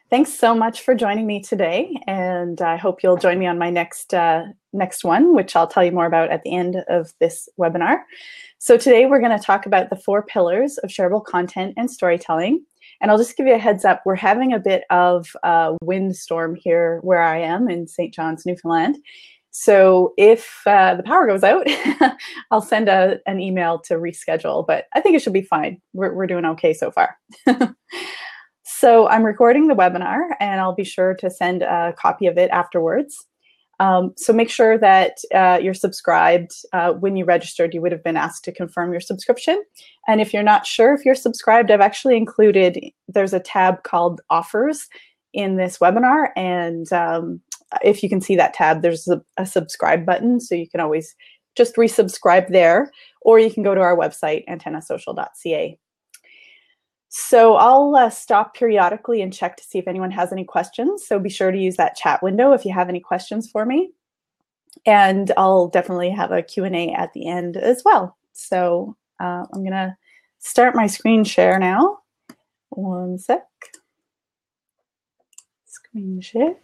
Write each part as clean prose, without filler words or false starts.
Thanks so much for joining me today, and I hope you'll join me on my next one, which I'll tell you more about at the end of this webinar. So today we're going to talk about the 4 pillars of shareable content and storytelling. And I'll just give you a heads up, we're having a bit of a windstorm here where I am in St. John's, Newfoundland. So if the power goes out, I'll send an email to reschedule, but I think it should be fine. We're doing okay so far. So I'm recording the webinar, and I'll be sure to send a copy of it afterwards. So make sure that you're subscribed. When you registered, you would have been asked to confirm your subscription. And if you're not sure if you're subscribed, I've actually included, there's a tab called Offers in this webinar. And if you can see that tab, there's a subscribe button. So you can always just resubscribe there, or you can go to our website, antennasocial.ca. So I'll stop periodically and check to see if anyone has any questions. So be sure to use that chat window if you have any questions for me. And I'll definitely have a Q&A at the end as well. So I'm going to start my screen share now. One sec. Screen share.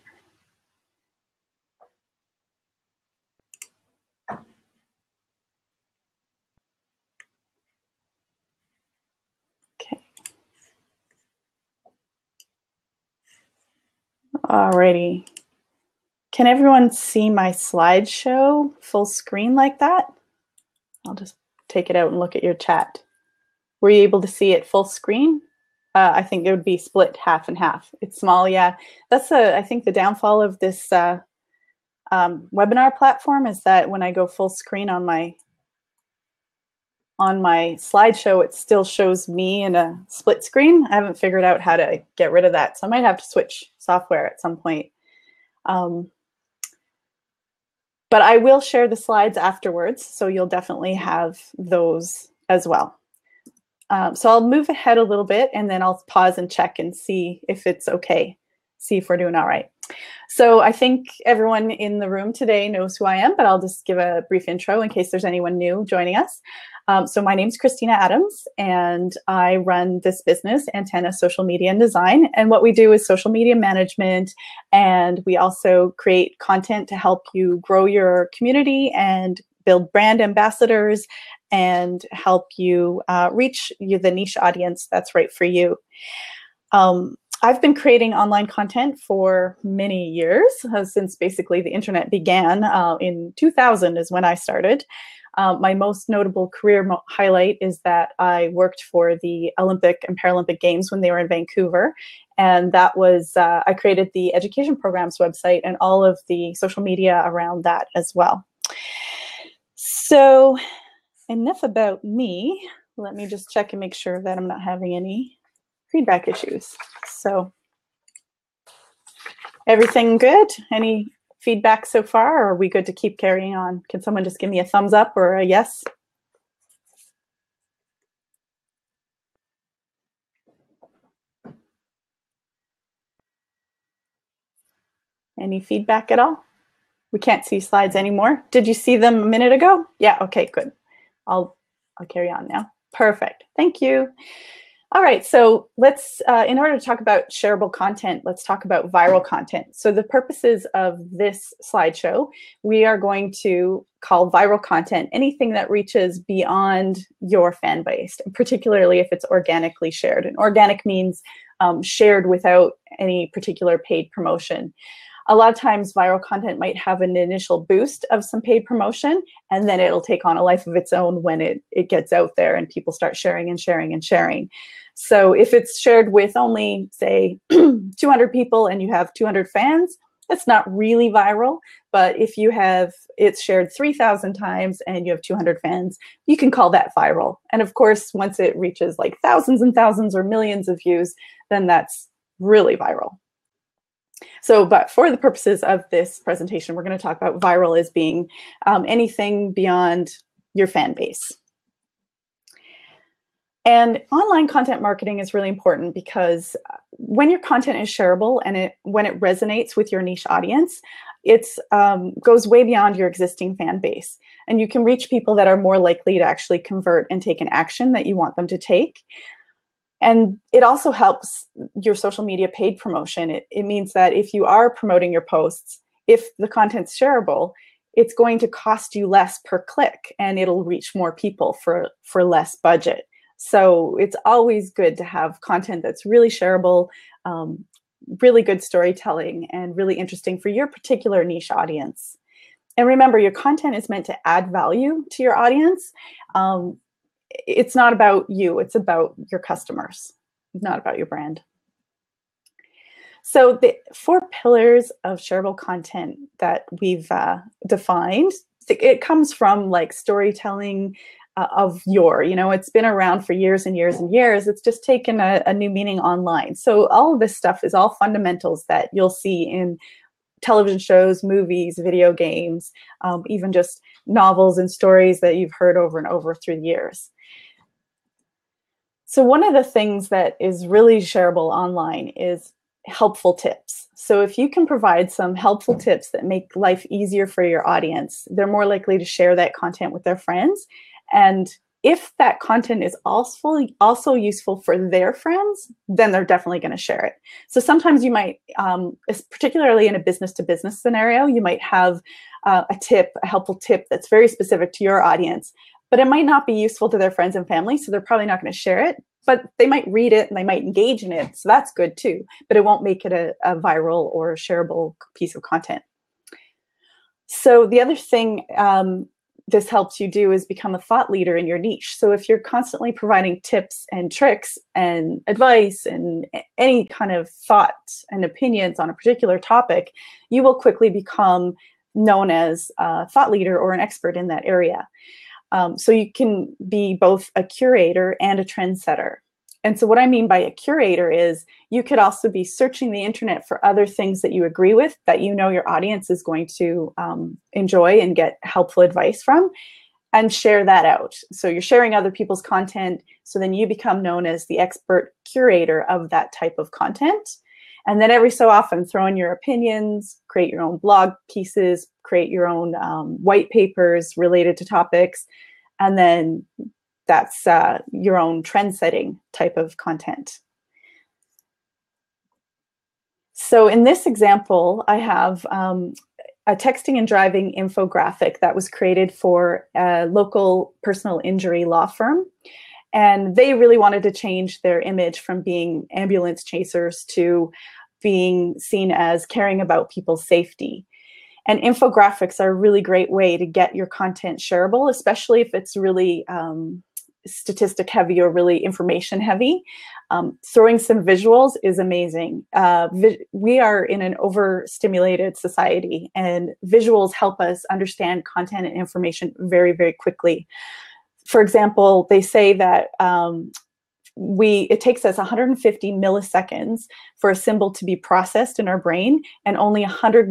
Alrighty. Can everyone see my slideshow full screen like that? I'll just take it out and look at your chat. Were you able to see it full screen? I think it would be split half and half. It's small, yeah. That's I think the downfall of this webinar platform is that when I go full screen on my slideshow, it still shows me in a split screen. I haven't figured out how to get rid of that, so I might have to switch software at some point. But I will share the slides afterwards, so you'll definitely have those as well. So I'll move ahead a little bit, and then I'll pause and check and see if it's okay, see if we're doing all right. So I think everyone in the room today knows who I am, but I'll just give a brief intro in case there's anyone new joining us. So my name's Christina Adams, and I run this business, Antenna Social Media and Design. And what we do is social media management, and we also create content to help you grow your community and build brand ambassadors and help you reach the niche audience that's right for you. I've been creating online content for many years, since basically the internet began. In 2000 is when I started. My most notable career highlight is that I worked for the Olympic and Paralympic Games when they were in Vancouver. And that was, I created the education programs website and all of the social media around that as well. So enough about me. Let me just check and make sure that I'm not having any feedback issues. So everything good? Any feedback so far, or are we good to keep carrying on? Can someone just give me a thumbs up or a yes? Any feedback at all? We can't see slides anymore. Did you see them a minute ago? Yeah, okay, good. I'll carry on now. Perfect, thank you. All right, so let's, in order to talk about shareable content, let's talk about viral content. So the purposes of this slideshow, we are going to call viral content anything that reaches beyond your fan base, particularly if it's organically shared. And organic means shared without any particular paid promotion. A lot of times viral content might have an initial boost of some paid promotion, and then it'll take on a life of its own when it gets out there and people start sharing and sharing and sharing. So if it's shared with only, say, 200 people and you have 200 fans, that's not really viral. But if you have it's shared 3,000 times and you have 200 fans, you can call that viral. And of course, once it reaches like thousands and thousands or millions of views, then that's really viral. So, but for the purposes of this presentation, we're going to talk about viral as being anything beyond your fan base. And online content marketing is really important because when your content is shareable and when it resonates with your niche audience, it goes way beyond your existing fan base. And you can reach people that are more likely to actually convert and take an action that you want them to take. And it also helps your social media paid promotion. It means that if you are promoting your posts, if the content's shareable, it's going to cost you less per click, and it'll reach more people for less budget. So it's always good to have content that's really shareable, really good storytelling, and really interesting for your particular niche audience. And remember, your content is meant to add value to your audience. It's not about you, it's about your customers, not about your brand. So the 4 pillars of shareable content that we've defined, it comes from like storytelling of yore. It's been around for years and years and years. It's just taken a new meaning online. So all of this stuff is all fundamentals that you'll see in television shows, movies, video games, even just novels and stories that you've heard over and over through the years. So one of the things that is really shareable online is helpful tips. So if you can provide some helpful tips that make life easier for your audience, they're more likely to share that content with their friends. And if that content is also useful for their friends, then they're definitely going to share it. So sometimes you might, particularly in a business-to-business scenario, you might have a helpful tip that's very specific to your audience, but it might not be useful to their friends and family, so they're probably not going to share it, but they might read it and they might engage in it, so that's good too, but it won't make it a viral or a shareable piece of content. So the other thing this helps you do is become a thought leader in your niche. So if you're constantly providing tips and tricks and advice and any kind of thoughts and opinions on a particular topic, you will quickly become known as a thought leader or an expert in that area. So you can be both a curator and a trendsetter. And so what I mean by a curator is you could also be searching the internet for other things that you agree with, that you know your audience is going to enjoy and get helpful advice from, and share that out. So you're sharing other people's content, so then you become known as the expert curator of that type of content. And then every so often throw in your opinions, create your own blog pieces, create your own white papers related to topics, and then that's your own trend-setting type of content. So in this example, I have a texting and driving infographic that was created for a local personal injury law firm. And they really wanted to change their image from being ambulance chasers to being seen as caring about people's safety. And infographics are a really great way to get your content shareable, especially if it's really statistic heavy or really information heavy. Throwing some visuals is amazing. We are in an overstimulated society, and visuals help us understand content and information very, very quickly. For example, they say that it takes us 150 milliseconds for a symbol to be processed in our brain, and only 100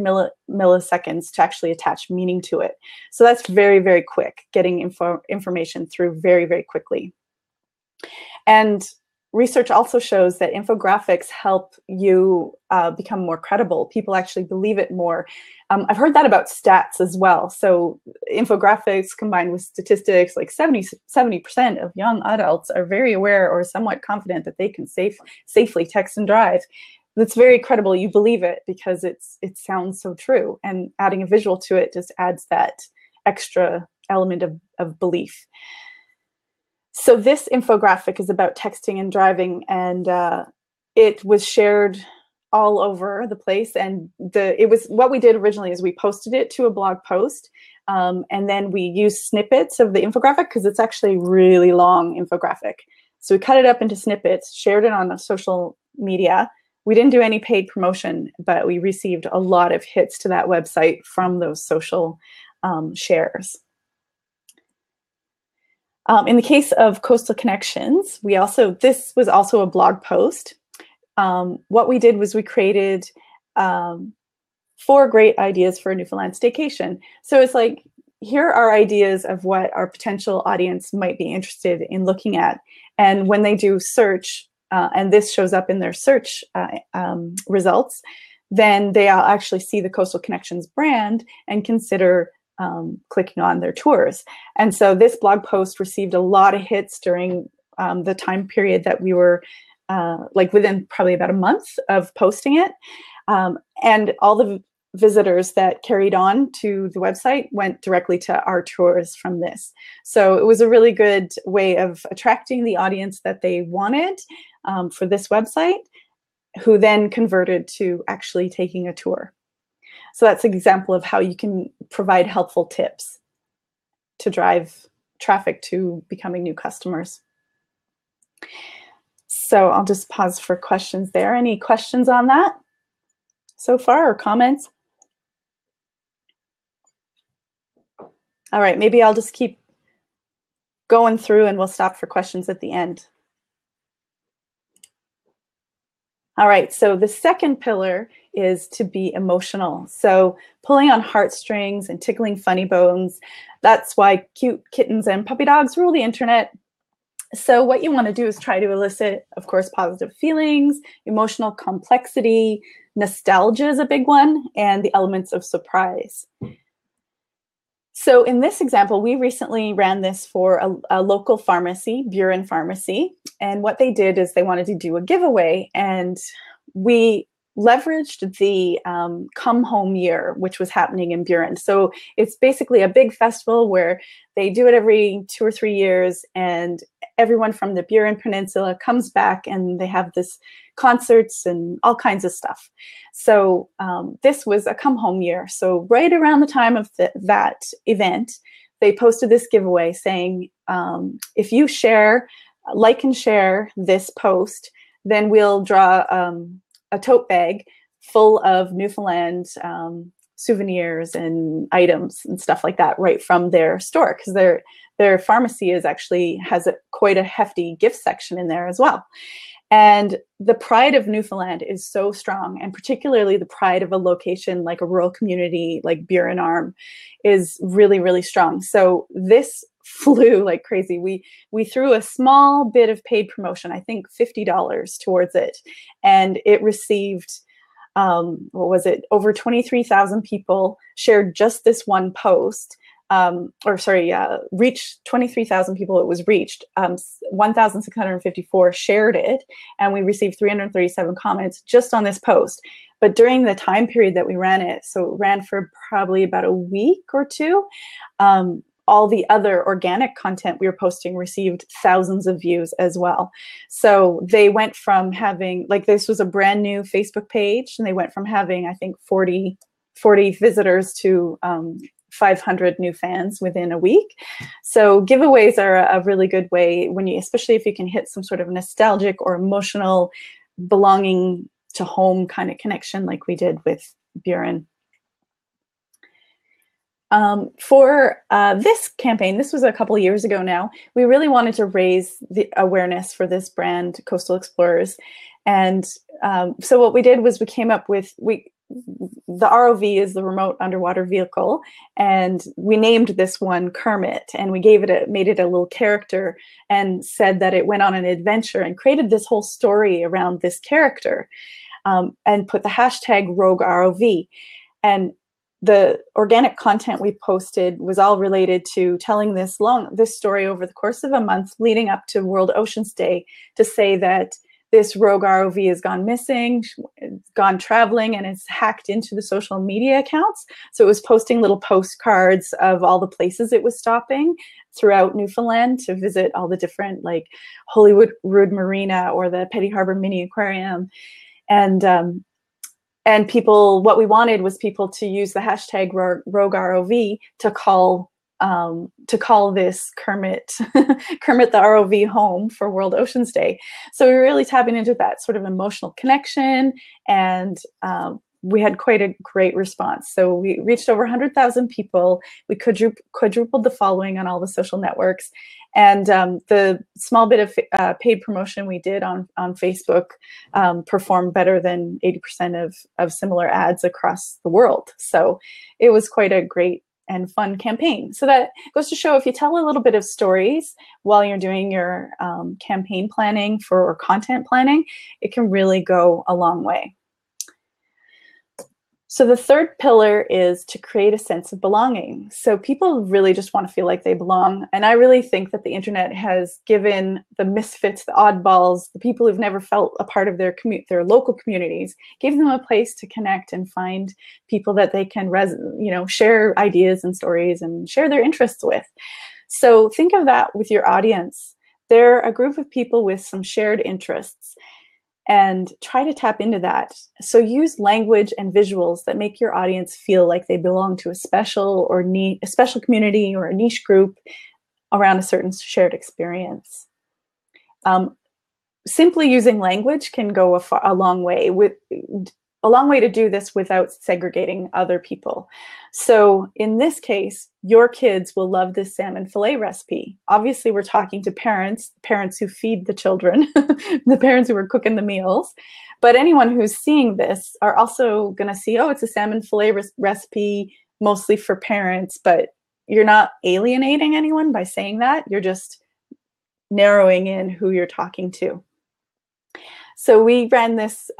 milliseconds to actually attach meaning to it. So that's very, very quick, getting information through very, very quickly. And research also shows that infographics help you become more credible. People actually believe it more. I've heard that about stats as well. So infographics combined with statistics, like 70% of young adults are very aware or somewhat confident that they can safely text and drive. That's very credible. You believe it because it sounds so true. And adding a visual to it just adds that extra element of belief. So this infographic is about texting and driving, and it was shared all over the place. And what we did originally is we posted it to a blog post, and then we used snippets of the infographic because it's actually a really long infographic. So we cut it up into snippets, shared it on social media. We didn't do any paid promotion, but we received a lot of hits to that website from those social shares. In the case of Coastal Connections, this was also a blog post. What we did was we created 4 great ideas for a Newfoundland staycation. So it's like, here are ideas of what our potential audience might be interested in looking at. And when they do search, and this shows up in their search results, then they'll actually see the Coastal Connections brand and consider clicking on their tours. And so this blog post received a lot of hits during the time period that we were like within probably about a month of posting it. And all the visitors that carried on to the website went directly to our tours from this. So it was a really good way of attracting the audience that they wanted for this website, who then converted to actually taking a tour. So that's an example of how you can provide helpful tips to drive traffic to becoming new customers. So I'll just pause for questions there. Any questions on that so far, or comments? All right, maybe I'll just keep going through and we'll stop for questions at the end. All right, so the second pillar is to be emotional. So pulling on heartstrings and tickling funny bones. That's why cute kittens and puppy dogs rule the internet. So what you want to do is try to elicit, of course, positive feelings, emotional complexity, nostalgia is a big one, and the elements of surprise. So in this example, we recently ran this for a local pharmacy, Buren Pharmacy, and what they did is they wanted to do a giveaway, and we leveraged the Come Home Year, which was happening in Buren. So it's basically a big festival where they do it every 2 or 3 years, and everyone from the Buren Peninsula comes back and they have this concerts and all kinds of stuff. So this was a Come Home Year. So right around the time of that event, they posted this giveaway saying, if you like and share this post, then we'll draw a tote bag full of Newfoundland souvenirs and items and stuff like that right from their store, because their pharmacy has quite a hefty gift section in there as well. And the pride of Newfoundland is so strong, and particularly the pride of a location like a rural community like Buren Arm is really, really strong. So this flew like crazy. We threw a small bit of paid promotion, I think $50 towards it, and it received over 23,000 people shared just this one post. Reached 23,000 people. It was reached. 1,654 shared it, and we received 337 comments just on this post. But during the time period that we ran it, so it ran for probably about a week or two, all the other organic content we were posting received thousands of views as well. So they went from having, like, this was a brand new Facebook page, and they went from having, I think, 40 visitors to 500 new fans within a week. So giveaways are a really good way especially if you can hit some sort of nostalgic or emotional belonging to home kind of connection like we did with Buren. For this campaign, this was a couple of years ago now, we really wanted to raise the awareness for this brand, Coastal Explorers. And so what we did was we came up with, the ROV is the remote underwater vehicle, and we named this one Kermit, and we made it a little character and said that it went on an adventure, and created this whole story around this character, and put the hashtag Rogue ROV. And the organic content we posted was all related to telling this story over the course of a month leading up to World Oceans Day, to say that this rogue ROV has gone missing, gone traveling, and it's hacked into the social media accounts. So it was posting little postcards of all the places it was stopping throughout Newfoundland to visit all the different, like Hollywood Marina or the Petty Harbor Mini Aquarium. And people, what we wanted was people to use the hashtag Rogue ROV to call this Kermit Kermit the ROV home for World Oceans Day. So we were really tapping into that sort of emotional connection, and we had quite a great response. So we reached over 100,000 people. We quadrupled the following on all the social networks. And the small bit of paid promotion we did on Facebook performed better than 80% of similar ads across the world. So it was quite a great and fun campaign. So that goes to show, if you tell a little bit of stories while you're doing your campaign planning or content planning, it can really go a long way. So the third pillar is to create a sense of belonging. So people really just want to feel like they belong. And I really think that the internet has given the misfits, the oddballs, the people who've never felt a part of their local communities, gave them a place to connect and find people that they can share ideas and stories and share their interests with. So think of that with your audience. They're a group of people with some shared interests, and try to tap into that. So use language and visuals that make your audience feel like they belong to a special community or a niche group around a certain shared experience. Simply using language can go a long way to do this without segregating other people. So in this case, your kids will love this salmon fillet recipe. Obviously, we're talking to parents who feed the children, the parents who are cooking the meals. But anyone who's seeing this are also going to see, oh, it's a salmon fillet recipe, mostly for parents, but you're not alienating anyone by saying that. You're just narrowing in who you're talking to. So we ran this,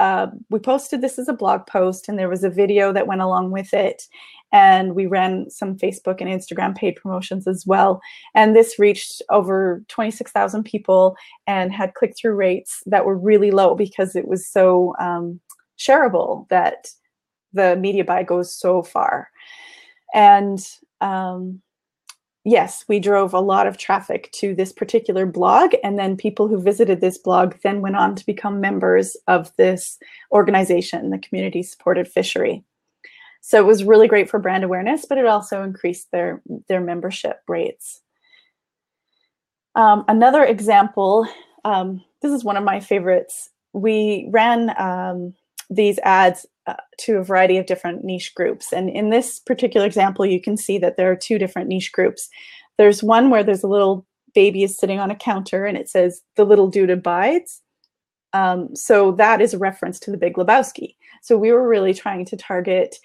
we posted this as a blog post, and there was a video that went along with it. And we ran some Facebook and Instagram paid promotions as well. And this reached over 26,000 people and had click-through rates that were really low because it was so shareable that the media buy goes so far. And yes, we drove a lot of traffic to this particular blog, and then people who visited this blog then went on to become members of this organization, the Community Supported Fishery. So it was really great for brand awareness, but it also increased their membership rates. Another example, this is one of my favorites. We ran these ads to a variety of different niche groups. And in this particular example, you can see that there are two different niche groups. There's one where there's a little baby is sitting on a counter and it says, "The little dude abides." So that is a reference to The Big Lebowski. So we were really trying to target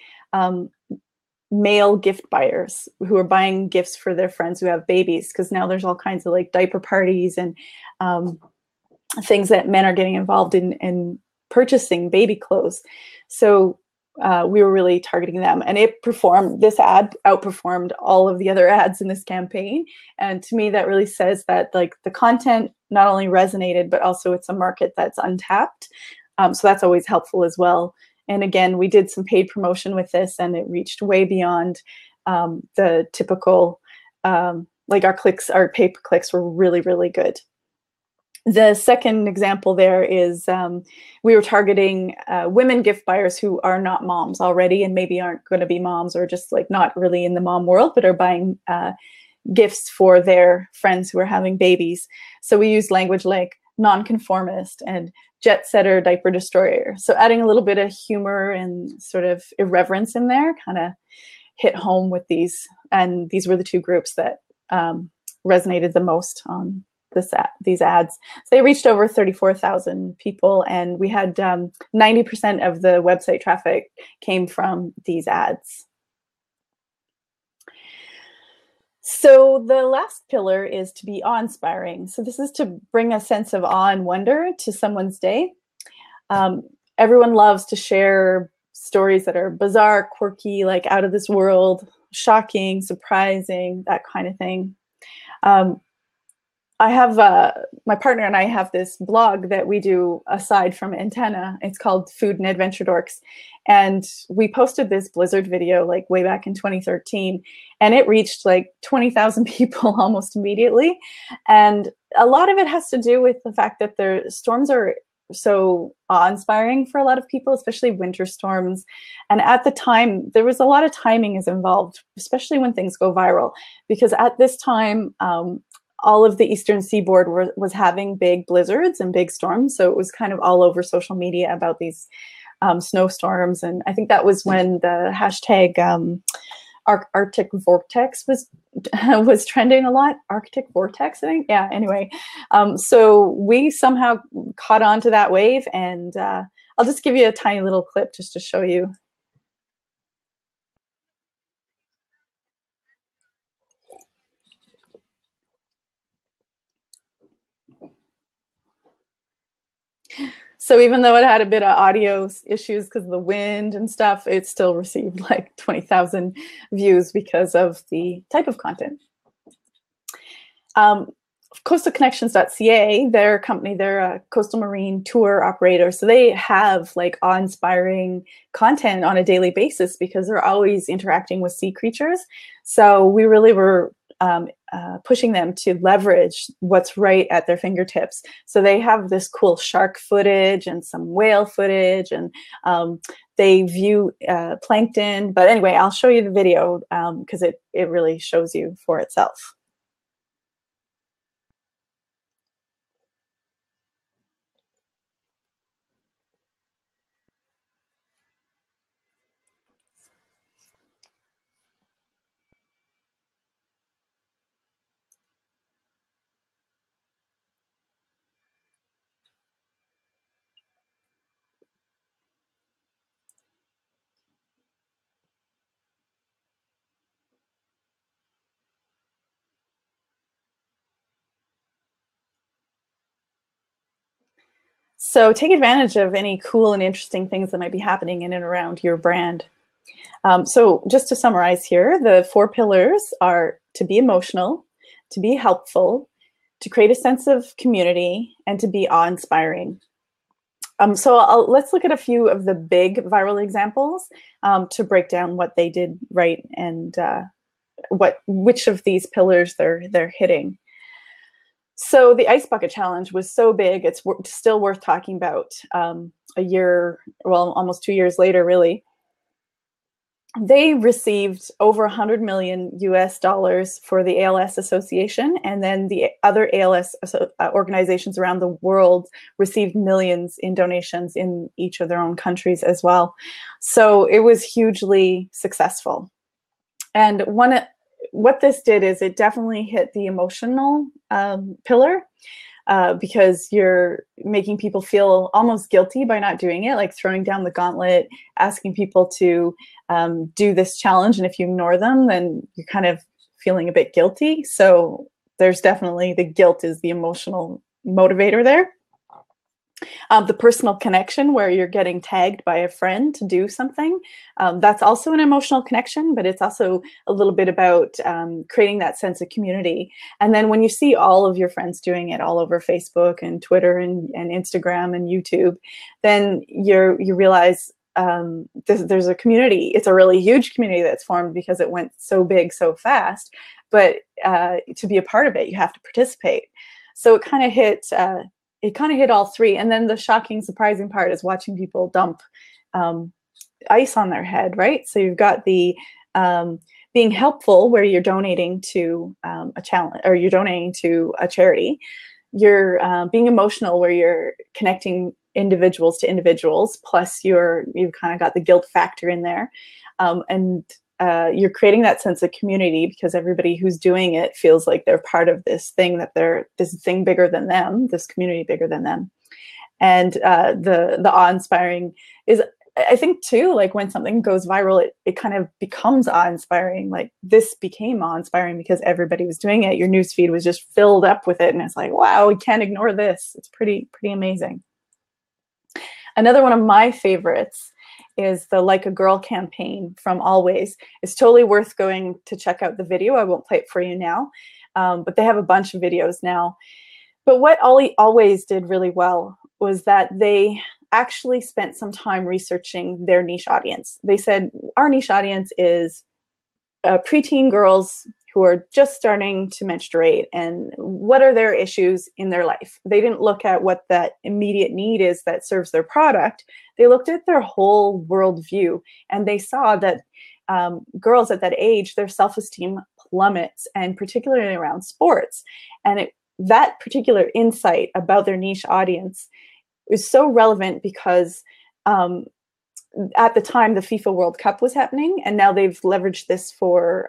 male gift buyers who are buying gifts for their friends who have babies, because now there's all kinds of like diaper parties and things that men are getting involved in purchasing baby clothes. So we were really targeting them, and this ad outperformed all of the other ads in this campaign. And to me, that really says that like the content not only resonated, but also it's a market that's untapped. So that's always helpful as well. And again, we did some paid promotion with this, and it reached way beyond the typical, like our pay-per-clicks were really, really good. The second example there is we were targeting women gift buyers who are not moms already and maybe aren't going to be moms, or just like not really in the mom world, but are buying gifts for their friends who are having babies. So we used language like nonconformist and jet setter diaper destroyer. So adding a little bit of humor and sort of irreverence in there kind of hit home with these. And these were the two groups that resonated the most on these ads. So they reached over 34,000 people, and we had 90% of the website traffic came from these ads. So the last pillar is to be awe-inspiring. So this is to bring a sense of awe and wonder to someone's day. Everyone loves to share stories that are bizarre, quirky, like out of this world, shocking, surprising, that kind of thing. I have my partner and I have this blog that we do aside from Antenna. It's called Food and Adventure Dorks. And we posted this blizzard video like way back in 2013, and it reached like 20,000 people almost immediately. And a lot of it has to do with the fact that the storms are so awe-inspiring for a lot of people, especially winter storms. And at the time, there was a lot of timing is involved, especially when things go viral, because at this time, all of the eastern seaboard was having big blizzards and big storms. So it was kind of all over social media about these snowstorms. And I think that was when the hashtag Arctic Vortex was trending a lot. Arctic Vortex, I think. Yeah, anyway. So we somehow caught on to that wave. And I'll just give you a tiny little clip just to show you. So even though it had a bit of audio issues because of the wind and stuff, it still received like 20,000 views because of the type of content. CoastalConnections.ca, their company, they're a coastal marine tour operator. So they have like awe-inspiring content on a daily basis because they're always interacting with sea creatures. So we really were pushing them to leverage what's right at their fingertips. So they have this cool shark footage and some whale footage, and they view plankton. But anyway, I'll show you the video because it really shows you for itself. So take advantage of any cool and interesting things that might be happening in and around your brand. So just to summarize here, the 4 pillars are to be emotional, to be helpful, to create a sense of community, and to be awe-inspiring. Let's look at a few of the big viral examples to break down what they did right and which of these pillars they're hitting. So the Ice Bucket Challenge was so big, it's still worth talking about a year, well, almost 2 years later, really. They received over 100 million US dollars for the ALS Association, and then the other ALS organizations around the world received millions in donations in each of their own countries as well. So it was hugely successful. And what this did is it definitely hit the emotional pillar. Because you're making people feel almost guilty by not doing it, like throwing down the gauntlet, asking people to do this challenge. And if you ignore them, then you're kind of feeling a bit guilty. So there's definitely the guilt is the emotional motivator there. The personal connection where you're getting tagged by a friend to do something. That's also an emotional connection, but it's also a little bit about creating that sense of community. And then when you see all of your friends doing it all over Facebook and Twitter and Instagram and YouTube, then you realize there's a community. It's a really huge community that's formed because it went so big so fast. But to be a part of it, you have to participate. So it kind of hit all 3. And then the shocking, surprising part is watching people dump ice on their head, right? So you've got the being helpful, where you're donating to a challenge, or you're donating to a charity. You're being emotional, where you're connecting individuals to individuals, plus you've kind of got the guilt factor in there. And you're creating that sense of community because everybody who's doing it feels like they're part of this thing, this thing bigger than them, this community bigger than them. And the awe-inspiring is, I think too, like when something goes viral, it kind of becomes awe-inspiring. Like this became awe-inspiring because everybody was doing it. Your newsfeed was just filled up with it, and it's like, wow, we can't ignore this. It's pretty amazing. Another one of my favorites is the Like a Girl campaign from Always. It's totally worth going to check out the video. I won't play it for you now, but they have a bunch of videos now. But what Always did really well was that they actually spent some time researching their niche audience. They said, our niche audience is preteen girls who are just starting to menstruate, and what are their issues in their life. They didn't look at what that immediate need is that serves their product. They looked at their whole worldview, and they saw that girls at that age, their self-esteem plummets, and particularly around sports. And that particular insight about their niche audience is so relevant because at the time, the FIFA World Cup was happening, and now they've leveraged this for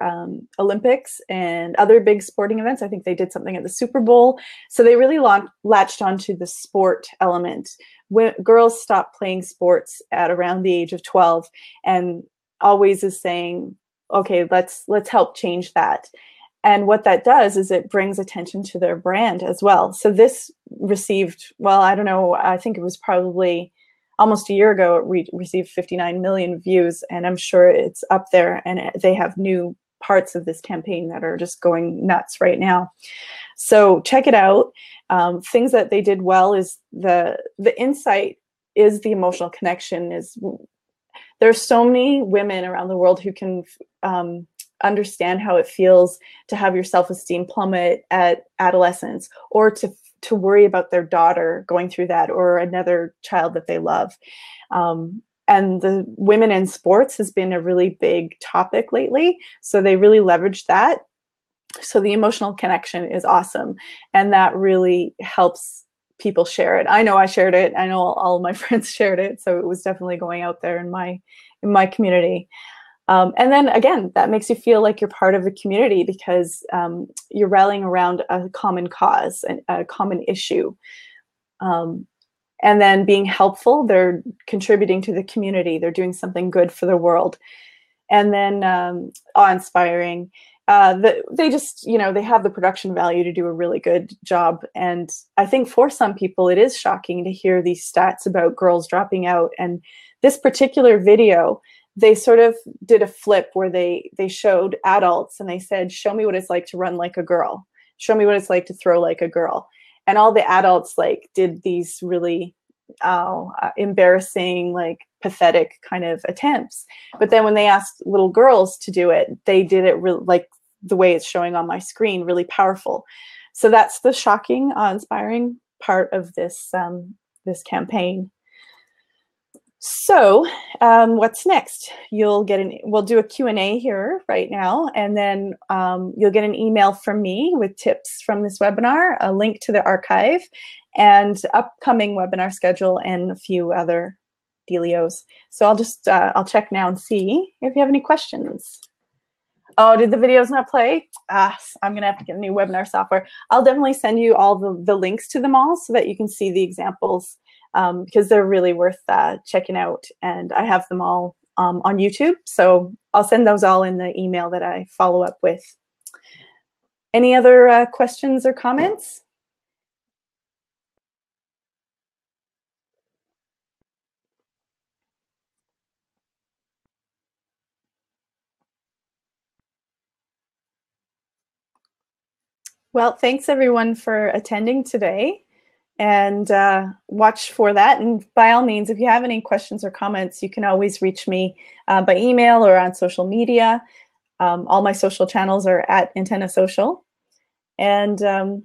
Olympics and other big sporting events. I think they did something at the Super Bowl. So they really latched onto the sport element. When girls stopped playing sports at around the age of 12, and Always is saying, okay, let's help change that. And what that does is it brings attention to their brand as well. So this received, well, I don't know, I think it was probably almost a year ago, it received 59 million views, and I'm sure it's up there, and they have new parts of this campaign that are just going nuts right now. So check it out. Things that they did well is the insight is the emotional connection. There's so many women around the world who can understand how it feels to have your self-esteem plummet at adolescence, or to worry about their daughter going through that, or another child that they love. And the women in sports has been a really big topic lately. So they really leveraged that. So the emotional connection is awesome. And that really helps people share it. I know I shared it. I know all of my friends shared it. So it was definitely going out there in my community. And then again, that makes you feel like you're part of a community, because you're rallying around a common cause, a common issue. And then being helpful, they're contributing to the community. They're doing something good for the world. And then awe-inspiring. They just, they have the production value to do a really good job. And I think for some people, it is shocking to hear these stats about girls dropping out. And this particular video, they sort of did a flip where they showed adults and they said, show me what it's like to run like a girl. Show me what it's like to throw like a girl. And all the adults did these really embarrassing, pathetic kind of attempts. But then when they asked little girls to do it, they did it really, like the way it's showing on my screen, really powerful. So that's the shocking, inspiring part of this campaign. So what's next? We'll do a Q&A here right now, and then you'll get an email from me with tips from this webinar, a link to the archive, and upcoming webinar schedule, and a few other dealios. So I'll check now and see if you have any questions. Oh, did the videos not play? I'm gonna have to get a new webinar software. I'll definitely send you all the links to them all so that you can see the examples, because they're really worth checking out. And I have them all on YouTube. So I'll send those all in the email that I follow up with. Any other questions or comments? Well, thanks everyone for attending today, and watch for that. And by all means, if you have any questions or comments, you can always reach me by email or on social media. All my social channels are at Antenna Social. And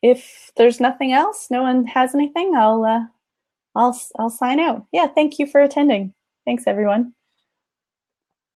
if there's nothing else, no one has anything, I'll sign out. Yeah, thank you for attending. Thanks, everyone.